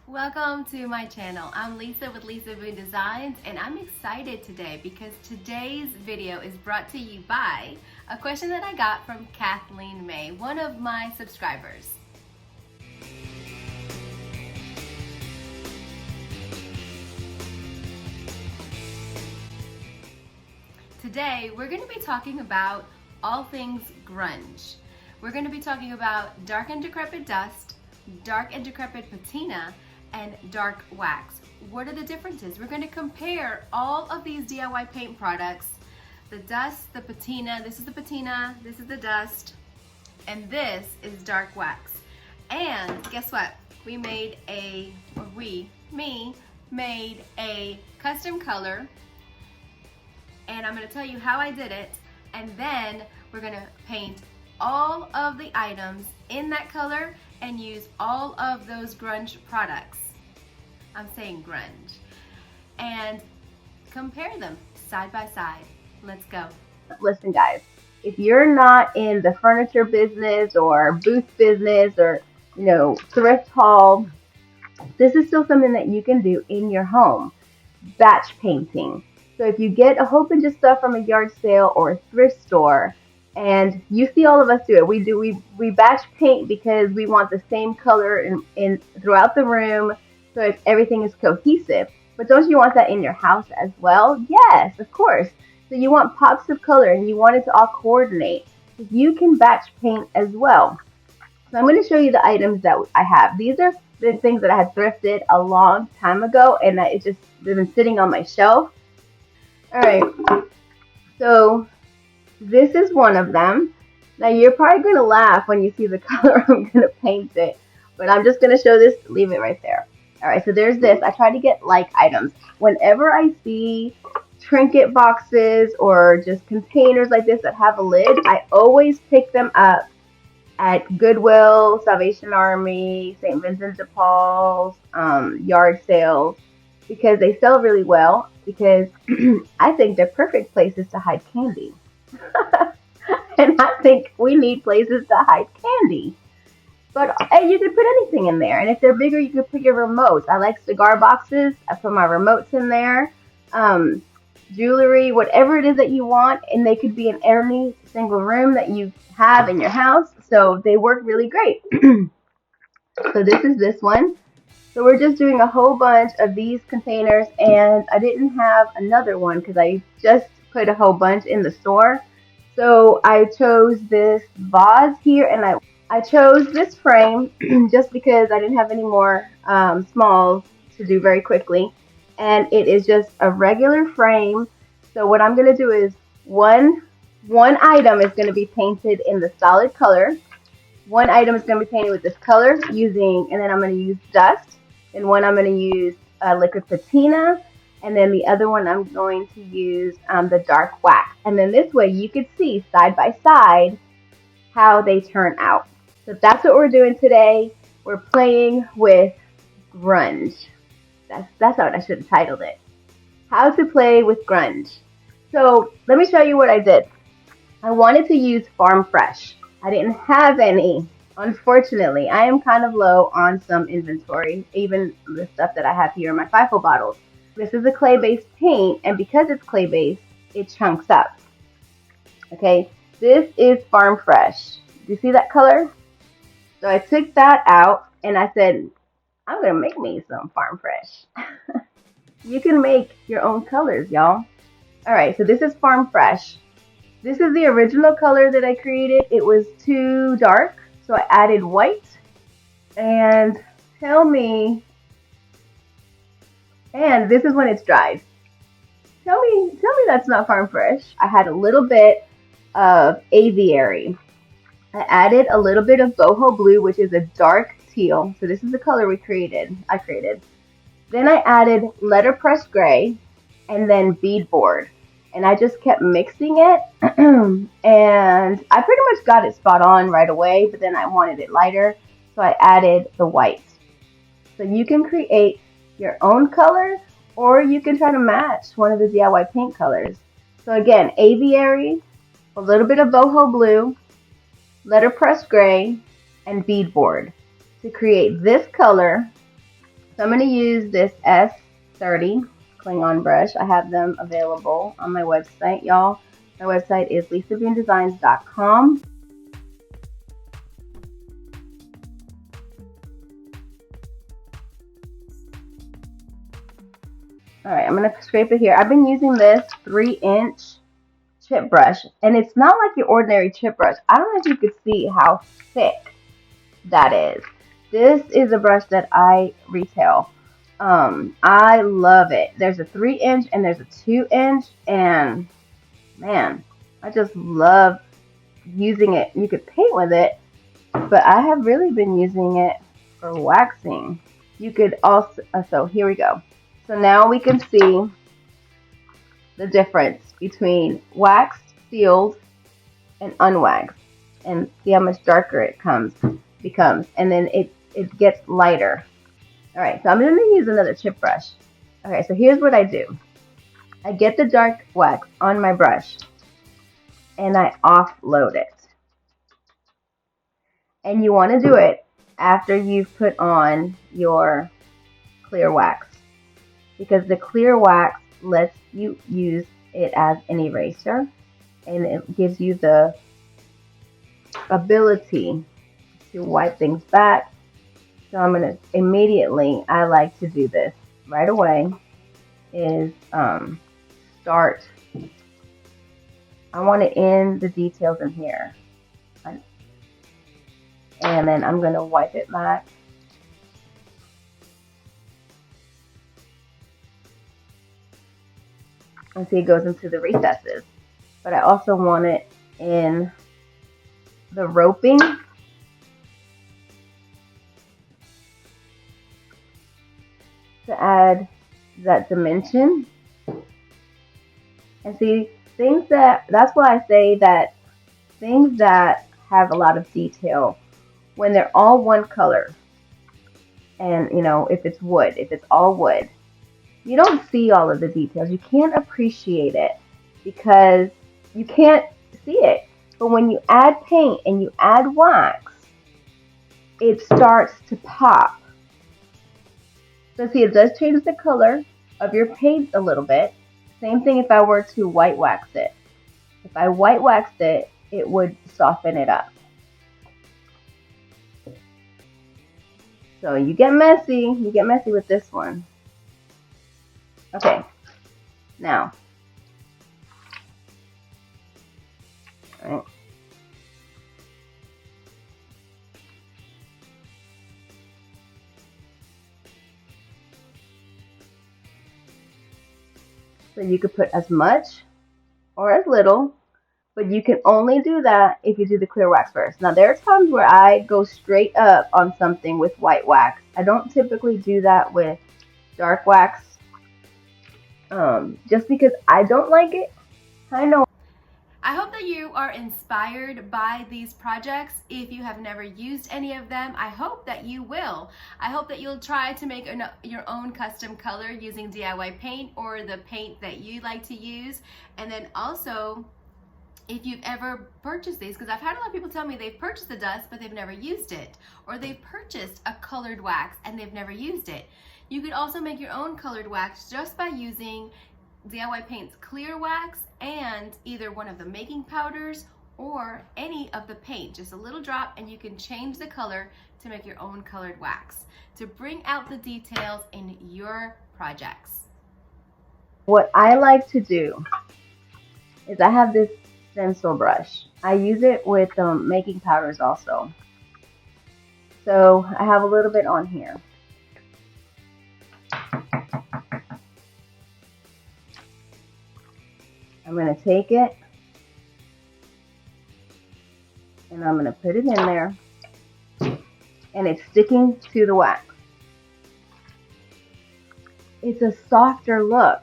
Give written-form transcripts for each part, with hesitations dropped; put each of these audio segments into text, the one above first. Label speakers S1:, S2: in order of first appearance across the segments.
S1: Welcome to my channel. I'm Lisa with Lisa Boo Designs, and I'm excited today because today's video is brought to you by a question that I got from Kathleen May, one of my subscribers. Today, we're going to be talking about all things grunge. We're going to be talking about Dark and Decrepit Dust, Dark and Decrepit Patina, and Dark Wax. What are the differences? We're going to compare all of these DIY paint products, the dust, the patina, this is the patina, this is the dust, and this is Dark Wax. And guess what? Me made a custom color, and I'm going to tell you how I did it, and then we're going to paint all of the items in that color and use all of those grunge products. I'm saying grunge. And compare them side by side. Let's go.
S2: Listen guys, if you're not in the furniture business or booth business or thrift haul, this is still something that you can do in your home. Batch painting. So if you get a whole bunch of stuff from a yard sale or a thrift store, and you see all of us do it, we batch paint because we want the same color in throughout the room, so everything is cohesive. But don't you want that in your house as well? Yes, of course. So you want pops of color and you want it to all coordinate. You can batch paint as well. So I'm going to show you the items that I have. These are the things that I had thrifted a long time ago, and that they've been sitting on my shelf. Alright, so this is one of them. Now you're probably going to laugh when you see the color I'm going to paint it, but I'm just going to show this, leave it right there. Alright, so there's this. I try to get like items. Whenever I see trinket boxes or just containers like this that have a lid, I always pick them up at Goodwill, Salvation Army, St. Vincent de Paul's, yard sales, because they sell really well, because I think they're perfect places to hide candy. And I think we need places to hide candy. But you can put anything in there. And if they're bigger, you can put your remotes. I like cigar boxes. I put my remotes in there. Jewelry, whatever it is that you want. And they could be in any single room that you have in your house. So they work really great. So this is this one. So we're just doing a whole bunch of these containers, and I didn't have another one because I just put a whole bunch in the store. So I chose this vase here, and I chose this frame just because I didn't have any more smalls to do very quickly. And it is just a regular frame. So what I'm going to do is one item is going to be painted in the solid color. One item is going to be painted with this color and then I'm going to use dust. And one I'm going to use liquid patina, and then the other one I'm going to use the dark wax. And then this way you could see side by side how they turn out. So that's what we're doing today. We're playing with grunge. That's how I should have titled it. How to play with grunge. So let me show you what I did. I wanted to use Farm Fresh. I didn't have any. Unfortunately, I am kind of low on some inventory, even the stuff that I have here in my FIFO bottles. This is a clay-based paint, and because it's clay-based, it chunks up. Okay, this is Farm Fresh. Do you see that color? So I took that out, and I said, I'm going to make me some Farm Fresh. You can make your own colors, y'all. Alright, so this is Farm Fresh. This is the original color that I created. It was too dark. So I added white, and and this is when it's dried. Tell me that's not Farm Fresh. I had a little bit of Aviary. I added a little bit of Boho Blue, which is a dark teal. So this is the color I created. Then I added Letterpress Grey, and then Bead Board. And I just kept mixing it, and I pretty much got it spot on right away, but then I wanted it lighter, so I added the white. So you can create your own color, or you can try to match one of the DIY paint colors. So again, Aviary, a little bit of Boho Blue, Letterpress Grey, and Bead Board to create this color So I'm going to use this S30 Klingon brush. I have them available on my website, y'all. My website is lisabeandesigns.com. Alright, I'm going to scrape it here. I've been using this 3-inch chip brush, and it's not like your ordinary chip brush. I don't know if you could see how thick that is. This is a brush that I retail. I love it. There's a 3-inch and there's a 2-inch, and man, I just love using it. You could paint with it, but I have really been using it for waxing. You could also, so here we go. So now we can see the difference between waxed, sealed, and unwaxed, and see how much darker it becomes, and then it gets lighter. All right, so I'm going to use another chip brush. Okay, so here's what I do. I get the dark wax on my brush, and I offload it. And you want to do it after you've put on your clear wax, because the clear wax lets you use it as an eraser, and it gives you the ability to wipe things back. So I'm going to immediately, I like to do this right away, is start. I want to end the details in here. And then I'm going to wipe it back. And see, it goes into the recesses. But I also want it in the roping. To add that dimension. And see, that's why I say that things that have a lot of detail, when they're all one color, and you know, if it's all wood, you don't see all of the details. You can't appreciate it because you can't see it. But when you add paint and you add wax, it starts to pop. So see, it does change the color of your paint a little bit. Same thing if I were to white wax it. If I white waxed it, it would soften it up. So you get messy with this one. Okay, now, all right. So you could put as much or as little, but you can only do that if you do the clear wax first. Now there are times where I go straight up on something with white wax. I don't typically do that with dark wax. Just because I don't like it. I know.
S1: I hope that you are inspired by these projects. If you have never used any of them, I hope that you will. I hope that you'll try to make your own custom color using DIY paint or the paint that you like to use. And then also, if you've ever purchased these, because I've had a lot of people tell me they've purchased the dust but they've never used it, or they've purchased a colored wax and they've never used it. You could also make your own colored wax just by using DIY Paint's clear wax and either one of the making powders or any of the paint, just a little drop, and you can change the color to make your own colored wax to bring out the details in your projects.
S2: What I like to do is I have this stencil brush. I use it with making powders also. So I have a little bit on here. I'm going to take it and I'm going to put it in there, and it's sticking to the wax. It's a softer look.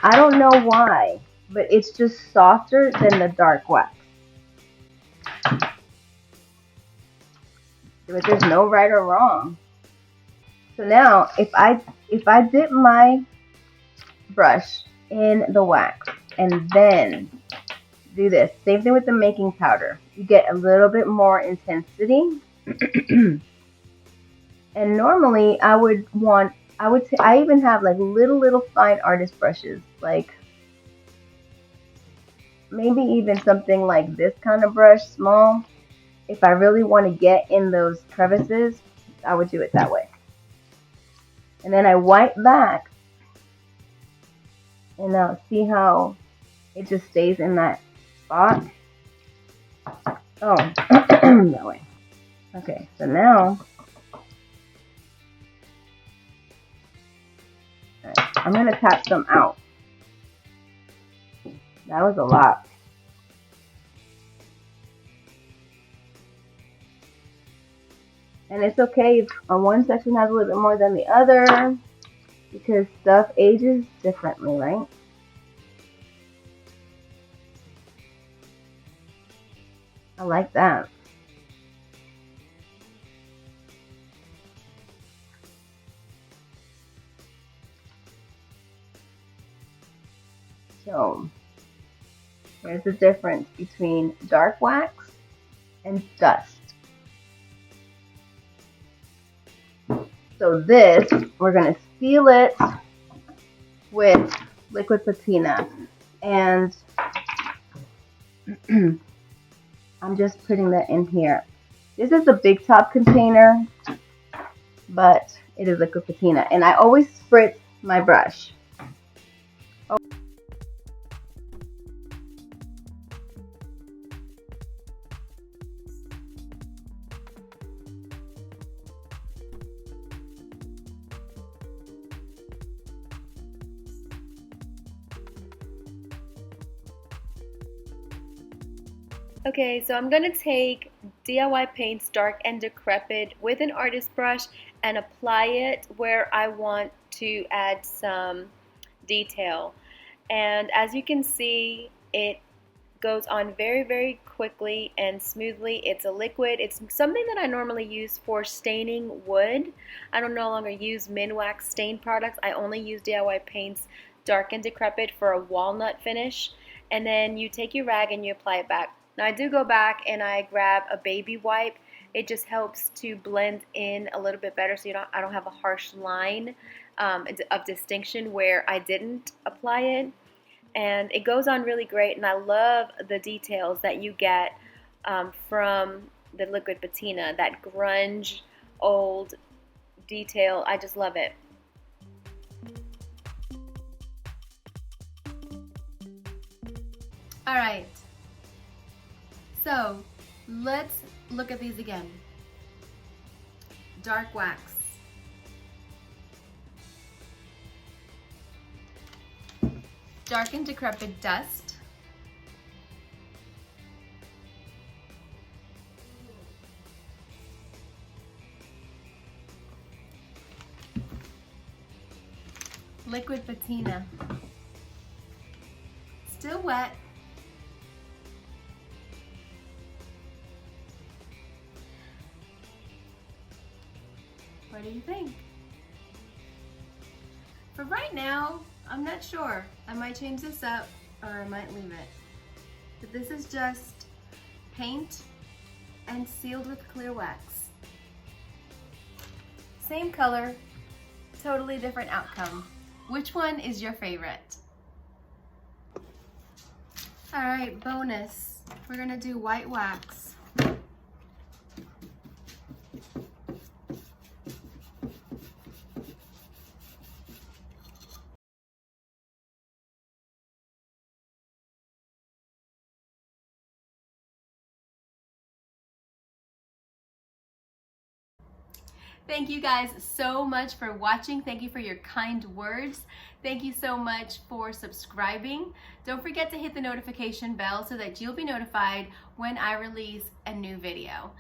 S2: I don't know why, but it's just softer than the dark wax. But there's no right or wrong. So now if I dip my brush in the wax and then do this, same thing with the making powder, you get a little bit more intensity. And normally I even have like little fine artist brushes, like maybe even something like this kind of brush, small. If I really want to get in those crevices, I would do it that way. And then I wipe back, and now see how it just stays in that spot. Oh, that way. Okay, so now I'm going to tap some out. That was a lot. And it's okay if one section has a little bit more than the other, because stuff ages differently, right? I like that. So there's the difference between dark wax and dust. So this, we're going to seal it with liquid patina. And I'm just putting that in here. This is a big top container, but it is liquid patina. And I always spritz my brush.
S1: Okay, so I'm going to take DIY Paints Dark and Decrepit with an artist brush and apply it where I want to add some detail. And as you can see, it goes on very quickly and smoothly. It's a liquid. It's something that I normally use for staining wood. I don't no longer use Minwax stain products. I only use DIY Paints Dark and Decrepit for a walnut finish. And then you take your rag and you apply it back. Now I do go back and I grab a baby wipe. It just helps to blend in a little bit better, so I don't have a harsh line of distinction where I didn't apply it. And it goes on really great, and I love the details that you get from the liquid patina, that grunge old detail. I just love it. All right, so let's look at these again. Dark wax. Dark and Decrepit Dust. Liquid patina. Still wet. What do you think? For right now, I'm not sure. I might change this up or I might leave it. But this is just paint and sealed with clear wax. Same color, totally different outcome. Which one is your favorite? All right, bonus. We're gonna do white wax. Thank you guys so much for watching. Thank you for your kind words. Thank you so much for subscribing. Don't forget to hit the notification bell so that you'll be notified when I release a new video.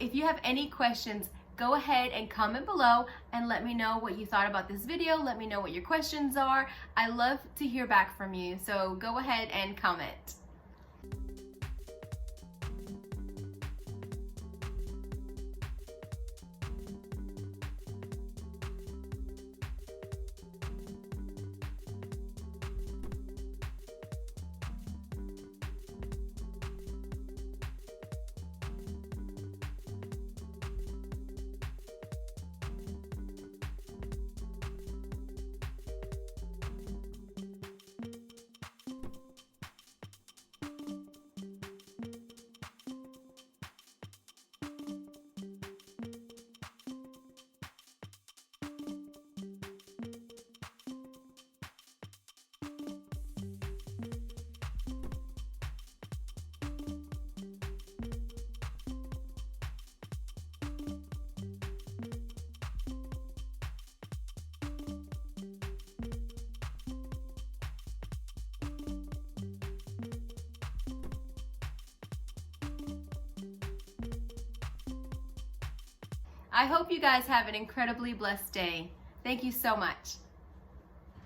S1: If you have any questions, go ahead and comment below and let me know what you thought about this video. Let me know what your questions are. I love to hear back from you, so go ahead and comment. I hope you guys have an incredibly blessed day. Thank you so much.